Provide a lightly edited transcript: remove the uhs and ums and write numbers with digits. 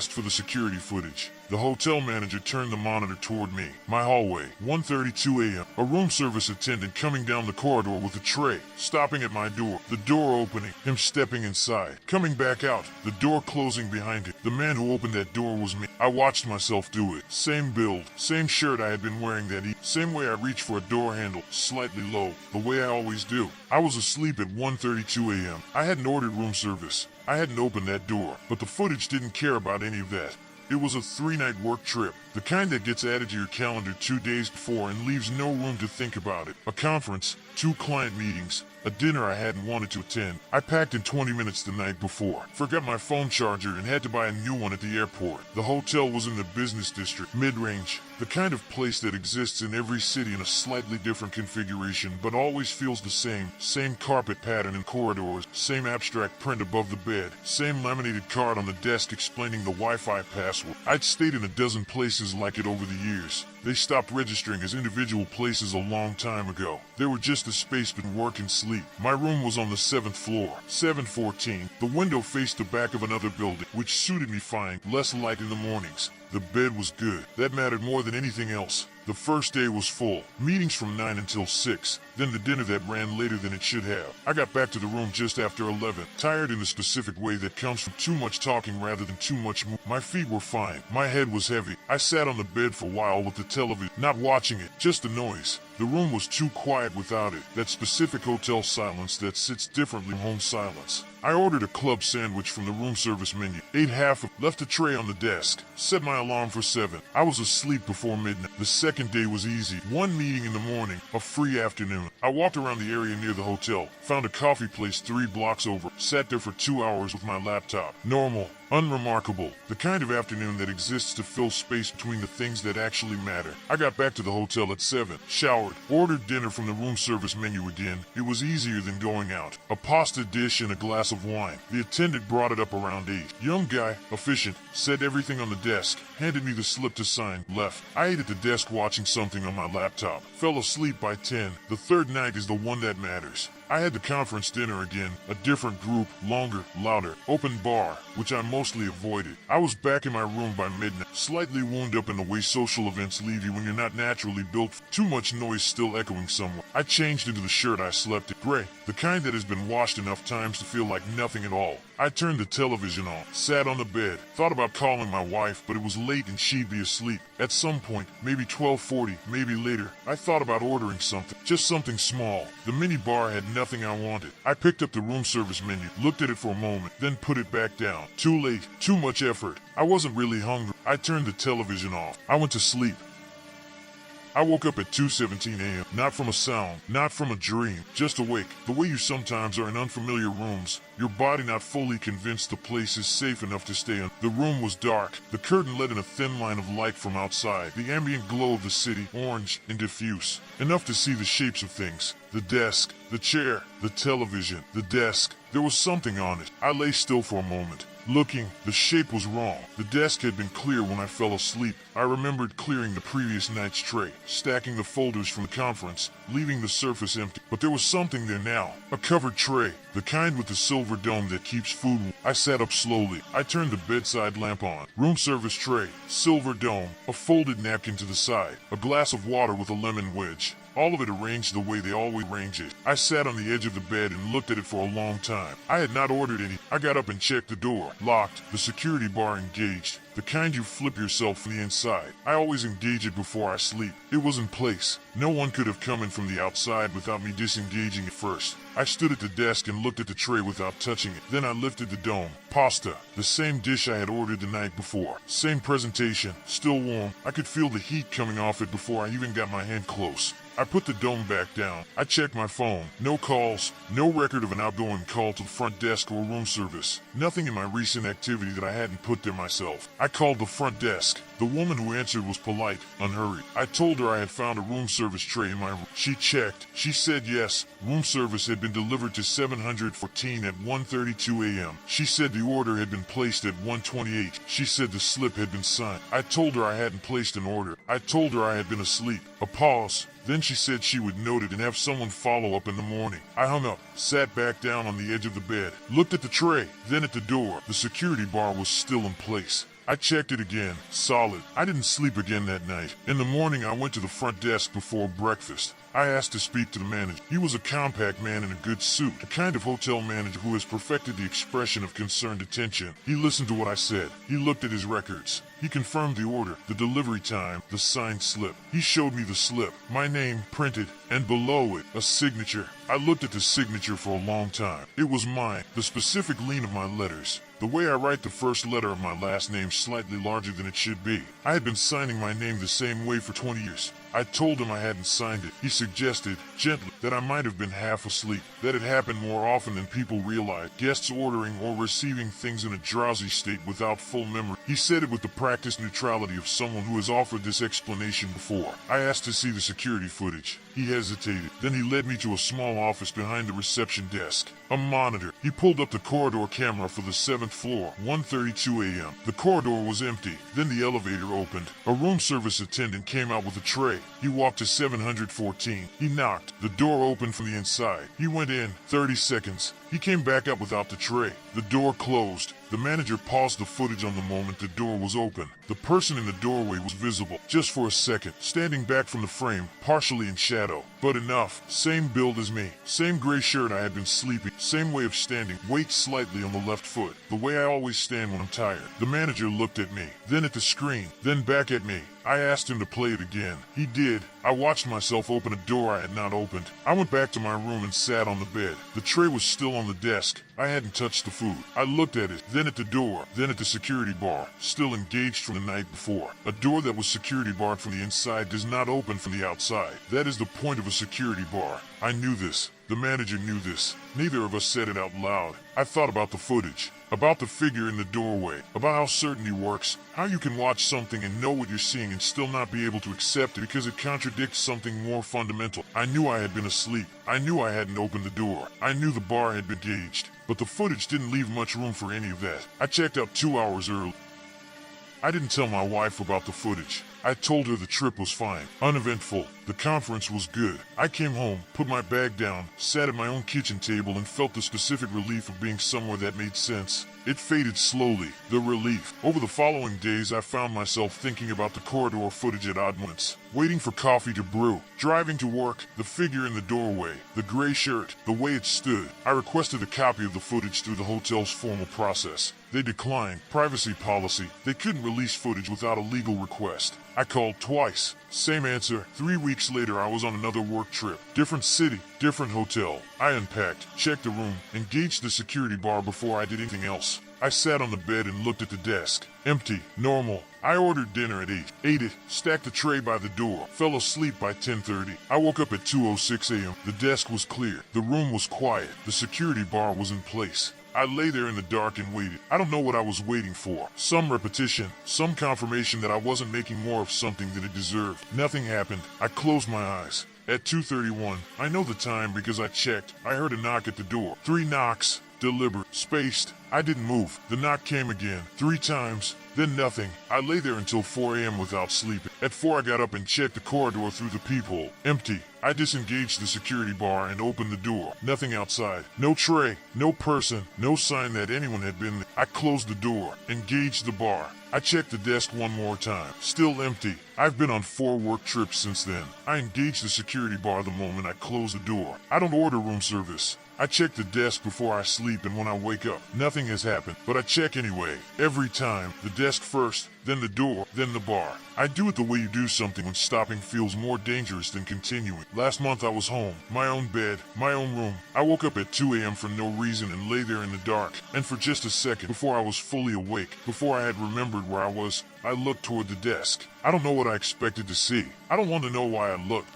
asked for the security footage. The hotel manager turned the monitor toward me. My hallway, 1:32 a.m. A room service attendant coming down the corridor with a tray, stopping at my door. The door opening, him stepping inside, coming back out, the door closing behind him. The man who opened that door was me. I watched myself do it. Same build, same shirt I had been wearing that evening. Same way I reached for a door handle, slightly low, the way I always do. I was asleep at 1:32 a.m. I hadn't ordered room service. I hadn't opened that door, but the footage didn't care about any of that. It was a 3-night work trip, the kind that gets added to your calendar 2 days before and leaves no room to think about it. A conference, 2 client meetings, a dinner I hadn't wanted to attend. I packed in 20 minutes the night before, forgot my phone charger and had to buy a new one at the airport. The hotel was in the business district, mid-range, the kind of place that exists in every city in a slightly different configuration but always feels the same carpet pattern in corridors, same abstract print above the bed, same laminated card on the desk explaining the Wi-Fi password. I'd stayed in a dozen places like it over the years. They stopped registering as individual places a long time ago. They were just a space between work and sleep. My room was on the 7th floor, 714. The window faced the back of another building, which suited me fine, less light in the mornings. The bed was good. That mattered more than anything else. The first day was full. Meetings from 9 until 6. Then the dinner that ran later than it should have. I got back to the room just after 11. Tired in the specific way that comes from too much talking rather than too much movement. My feet were fine. My head was heavy. I sat on the bed for a while with the television, not watching it, just the noise. The room was too quiet without it. That specific hotel silence that sits differently from home silence. I ordered a club sandwich from the room service menu, ate half, left a tray on the desk, set my alarm for 7. I was asleep before midnight. The second day was easy. 1 meeting in the morning, a free afternoon. I walked around the area near the hotel, found a coffee place 3 blocks over, sat there for 2 hours with my laptop. Normal. Unremarkable. The kind of afternoon that exists to fill space between the things that actually matter. I got back to the hotel at 7, showered, ordered dinner from the room service menu again. It was easier than going out. A pasta dish and a glass of wine. The attendant brought it up around 8. Young guy, efficient, said everything on the desk, handed me the slip to sign, left. I ate at the desk watching something on my laptop. Fell asleep by 10. The third night is the one that matters. I had the conference dinner again, a different group, longer, louder, open bar, which I mostly avoided. I was back in my room by midnight, slightly wound up in the way social events leave you when you're not naturally built. Too much noise still echoing somewhere. I changed into the shirt I slept in, gray, the kind that has been washed enough times to feel like nothing at all. I turned the television on, sat on the bed, thought about calling my wife, but it was late and she'd be asleep. At some point, maybe 12:40, maybe later, I thought about ordering something, just something small. The mini bar had nothing I wanted. I picked up the room service menu, looked at it for a moment, then put it back down. Too late, too much effort. I wasn't really hungry. I turned the television off. I went to sleep. I woke up at 2:17 a.m., not from a sound, not from a dream, just awake, the way you sometimes are in unfamiliar rooms, your body not fully convinced the place is safe enough to stay in. The room was dark, the curtain let in a thin line of light from outside, the ambient glow of the city, orange and diffuse, enough to see the shapes of things. The desk, the chair, the television, the desk, there was something on it. I lay still for a moment. Looking, the shape was wrong. The desk had been clear when I fell asleep. I remembered clearing the previous night's tray, stacking the folders from the conference, leaving the surface empty. But there was something there now. A covered tray, the kind with the silver dome that keeps food warm. I sat up slowly. I turned the bedside lamp on. Room service tray, silver dome, a folded napkin to the side, a glass of water with a lemon wedge. All of it arranged the way they always arrange it. I sat on the edge of the bed and looked at it for a long time. I had not ordered any. I got up and checked the door. Locked. The security bar engaged. The kind you flip yourself from the inside. I always engage it before I sleep. It was in place. No one could have come in from the outside without me disengaging it first. I stood at the desk and looked at the tray without touching it. Then I lifted the dome. Pasta. The same dish I had ordered the night before. Same presentation. Still warm. I could feel the heat coming off it before I even got my hand close. I put the dome back down. I checked my phone. No calls. No record of an outgoing call to the front desk or room service. Nothing in my recent activity that I hadn't put there myself. I called the front desk. The woman who answered was polite, unhurried. I told her I had found a room service tray in my room. She checked. She said yes. Room service had been delivered to 714 at 1:32 a.m. She said the order had been placed at 1:28. She said the slip had been signed. I told her I hadn't placed an order. I told her I had been asleep. A pause. Then she said she would note it and have someone follow up in the morning. I hung up, sat back down on the edge of the bed, looked at the tray, then at the door. The security bar was still in place. I checked it again. Solid. I didn't sleep again that night. In the morning, I went to the front desk before breakfast. I asked to speak to the manager. He was a compact man in a good suit, a kind of hotel manager who has perfected the expression of concerned attention. He listened to what I said. He looked at his records. He confirmed the order, the delivery time, the signed slip. He showed me the slip, my name printed, and below it, a signature. I looked at the signature for a long time. It was mine, the specific lean of my letters. The way I write the first letter of my last name slightly larger than it should be. I had been signing my name the same way for 20 years. I told him I hadn't signed it. He suggested, gently, that I might have been half asleep. That it happened more often than people realize. Guests ordering or receiving things in a drowsy state without full memory. He said it with the practiced neutrality of someone who has offered this explanation before. I asked to see the security footage. He hesitated. Then he led me to a small office behind the reception desk. A monitor. He pulled up the corridor camera for the 7th floor, 1:32 a.m. The corridor was empty. Then the elevator opened. A room service attendant came out with a tray. He walked to 714. He knocked. The door opened from the inside. He went in. 30 seconds. He came back up without the tray. The door closed. The manager paused the footage on the moment the door was open. The person in the doorway was visible, just for a second, standing back from the frame, partially in shadow. But enough. Same build as me. Same gray shirt I had been sleeping. Same way of standing. Weight slightly on the left foot. The way I always stand when I'm tired. The manager looked at me, then at the screen, then back at me. I asked him to play it again. He did. I watched myself open a door I had not opened. I went back to my room and sat on the bed. The tray was still on the desk. I hadn't touched the food. I looked at it, then at the door, then at the security bar, still engaged from the night before. A door that was security barred from the inside does not open from the outside. That is the point of a security bar. I knew this. The manager knew this. Neither of us said it out loud. I thought about the footage, about the figure in the doorway, about how certainty works, how you can watch something and know what you're seeing and still not be able to accept it because it contradicts something more fundamental. I knew I had been asleep. I knew I hadn't opened the door. I knew the bar had been gauged. But the footage didn't leave much room for any of that. I checked out 2 hours early. I didn't tell my wife about the footage. I told her the trip was fine, uneventful. The conference was good. I came home, put my bag down, sat at my own kitchen table and felt the specific relief of being somewhere that made sense. It faded slowly, the relief. Over the following days, I found myself thinking about the corridor footage at odd moments. Waiting for coffee to brew, driving to work, the figure in the doorway, the gray shirt, the way it stood. I requested a copy of the footage through the hotel's formal process. They declined. Privacy policy. They couldn't release footage without a legal request. I called twice. Same answer. 3 weeks later, I was on another work trip. Different city, different hotel. I unpacked, checked the room, engaged the security bar before I did anything else. I sat on the bed and looked at the desk. Empty, normal. I ordered dinner at 8. Ate it, stacked the tray by the door, fell asleep by 10:30. I woke up at 2:06 a.m. The desk was clear. The room was quiet. The security bar was in place. I lay there in the dark and waited. I don't know what I was waiting for. Some repetition, some confirmation that I wasn't making more of something than it deserved. Nothing happened. I closed my eyes. At 2:31, I know the time because I checked. I heard a knock at the door. 3 knocks. Deliberate. Spaced. I didn't move. The knock came again. 3 times. Then nothing. I lay there until 4 a.m. without sleeping. At 4 I got up and checked the corridor through the peephole. Empty. I disengaged the security bar and opened the door. Nothing outside. No tray. No person. No sign that anyone had been there. I closed the door. Engaged the bar. I checked the desk one more time. Still empty. I've been on 4 work trips since then. I engaged the security bar the moment I closed the door. I don't order room service. I check the desk before I sleep and when I wake up. Nothing has happened, but I check anyway. Every time. The desk first, then the door, then the bar. I do it the way you do something when stopping feels more dangerous than continuing. Last month I was home, my own bed, my own room. I woke up at 2 a.m. for no reason and lay there in the dark. And for just a second, before I was fully awake, before I had remembered where I was, I looked toward the desk. I don't know what I expected to see. I don't want to know why I looked.